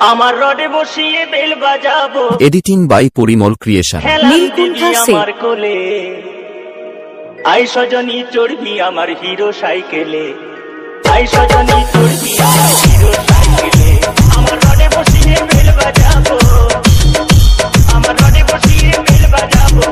আমার রডে বসিয়ে বেল বাজাবো। Editing by Parimal creation. আমার কোলে আই সজনী চড়বি আমার হিরো সাইকেলে, আই সজনী চড়বি আমার হিরো সাইকেলে। আমার রডে বসিয়ে বেল বাজাবো, আমার রডে বসিয়ে বেল বাজাবো।